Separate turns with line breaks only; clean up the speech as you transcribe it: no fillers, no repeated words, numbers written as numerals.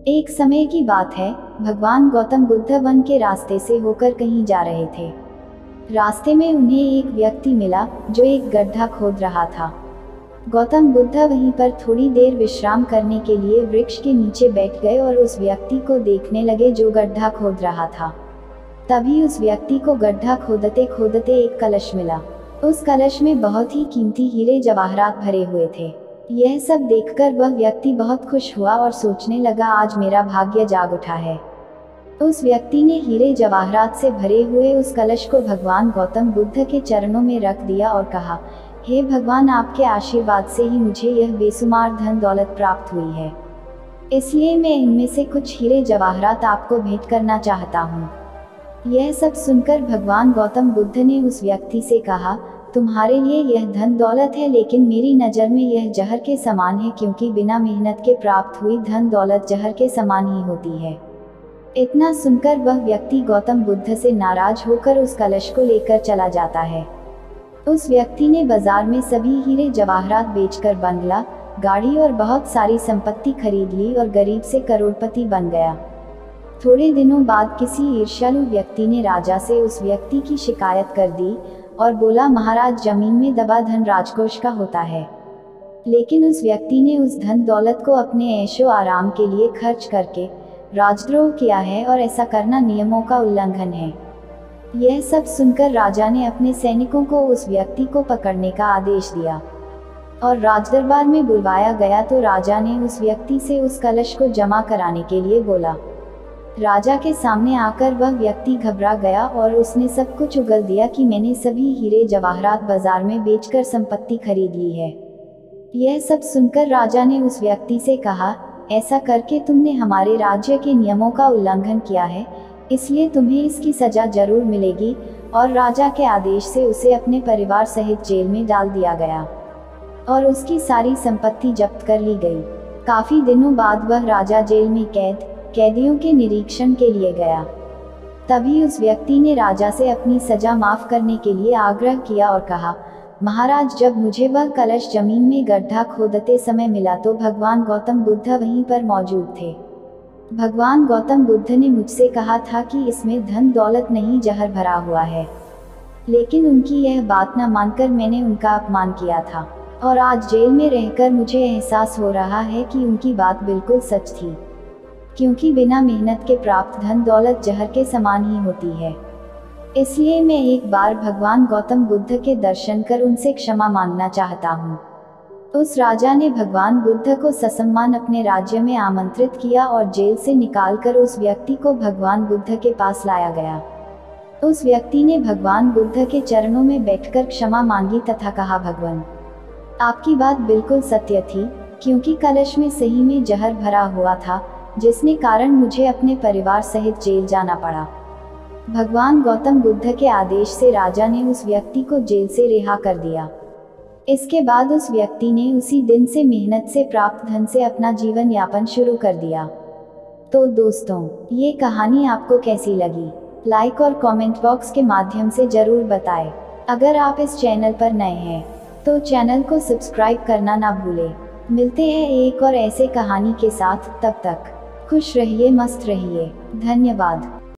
एक समय की बात है, भगवान गौतम बुद्ध वन के रास्ते से होकर कहीं जा रहे थे। रास्ते में उन्हें एक व्यक्ति मिला जो एक गड्ढा खोद रहा था। गौतम बुद्ध वहीं पर थोड़ी देर विश्राम करने के लिए वृक्ष के नीचे बैठ गए और उस व्यक्ति को देखने लगे जो गड्ढा खोद रहा था। तभी उस व्यक्ति को गड्ढा खोदते खोदते एक कलश मिला। उस कलश में बहुत ही कीमती हीरे जवाहरात भरे हुए थे। यह सब देखकर वह व्यक्ति बहुत खुश हुआ और सोचने लगा, आज मेरा भाग्य जाग उठा है। उस व्यक्ति ने हीरे जवाहरात से भरे हुए उस कलश को भगवान गौतम बुद्ध के चरणों में रख दिया और कहा, हे भगवान, आपके आशीर्वाद से ही मुझे यह बेशुमार धन दौलत प्राप्त हुई है, इसलिए मैं इनमें से कुछ हीरे जवाहरात आपको भेंट करना चाहता हूँ। यह सब सुनकर भगवान गौतम बुद्ध ने उस व्यक्ति से कहा, तुम्हारे लिए यह धन दौलत है, लेकिन मेरी नज़र में यह जहर के समान है, क्योंकि बिना मेहनत के प्राप्त हुई धन दौलत जहर के समान ही होती है। इतना सुनकर वह व्यक्ति गौतम बुद्ध से नाराज होकर उस कलश को लेकर चला जाता है। उस व्यक्ति ने बाजार में सभी हीरे जवाहरात बेचकर बंगला, गाड़ी और बहुत सारी संपत्ति खरीद ली और गरीब से करोड़पति बन गया। थोड़े दिनों बाद किसी ईर्ष्यालु व्यक्ति ने राजा से उस व्यक्ति की शिकायत कर दी और बोला, महाराज, जमीन में दबा धन राजकोष का होता है, लेकिन उस व्यक्ति ने उस धन दौलत को अपने ऐशो आराम के लिए खर्च करके राजद्रोह किया है और ऐसा करना नियमों का उल्लंघन है। यह सब सुनकर राजा ने अपने सैनिकों को उस व्यक्ति को पकड़ने का आदेश दिया और राजदरबार में बुलवाया गया तो राजा ने उस व्यक्ति से उस कलश को जमा कराने के लिए बोला। राजा के सामने आकर वह व्यक्ति घबरा गया और उसने सब कुछ उगल दिया कि मैंने सभी हीरे जवाहरात बाजार में बेचकर संपत्ति खरीद ली है। यह सब सुनकर राजा ने उस व्यक्ति से कहा, ऐसा करके तुमने हमारे राज्य के नियमों का उल्लंघन किया है, इसलिए तुम्हें इसकी सजा जरूर मिलेगी। और राजा के आदेश से उसे अपने परिवार सहित जेल में डाल दिया गया और उसकी सारी संपत्ति जब्त कर ली गई। काफी दिनों बाद वह राजा जेल में कैदियों के निरीक्षण के लिए गया। तभी उस व्यक्ति ने राजा से अपनी सजा माफ करने के लिए आग्रह किया और कहा, महाराज, जब मुझे वह कलश जमीन में गड्ढा खोदते समय मिला तो भगवान गौतम बुद्ध वहीं पर मौजूद थे। भगवान गौतम बुद्ध ने मुझसे कहा था कि इसमें धन दौलत नहीं जहर भरा हुआ है, लेकिन उनकी यह बात न मानकर मैंने उनका अपमान किया था और आज जेल में रहकर मुझे एहसास हो रहा है कि उनकी बात बिल्कुल सच थी, क्योंकि बिना मेहनत के प्राप्त धन दौलत जहर के समान ही होती है। इसलिए मैं एक बार भगवान गौतम बुद्ध के दर्शन कर उनसे क्षमा मांगना चाहता हूँ। उस राजा ने भगवान बुद्ध को ससम्मान अपने राज्य में आमंत्रित किया और जेल से निकालकर उस व्यक्ति को भगवान बुद्ध के पास लाया गया। उस व्यक्ति ने भगवान बुद्ध के चरणों में बैठकर क्षमा मांगी तथा कहा, भगवान, आपकी बात बिल्कुल सत्य थी, क्योंकि कलश में सही में जहर भरा हुआ था, जिसने कारण मुझे अपने परिवार सहित जेल जाना पड़ा। भगवान गौतम बुद्ध के आदेश से राजा ने उस व्यक्ति को जेल से रिहा कर दिया। इसके बाद उस व्यक्ति ने उसी दिन से मेहनत से प्राप्त धन से अपना जीवन यापन शुरू कर दिया। तो दोस्तों, ये कहानी आपको कैसी लगी? लाइक और कमेंट बॉक्स के माध्यम से जरूर बताएं। अगर आप इस चैनल पर नए हैं तो चैनल को सब्सक्राइब करना ना भूलें। मिलते हैं एक और ऐसे कहानी के साथ, तब तक खुश रहिए, मस्त रहिए। धन्यवाद।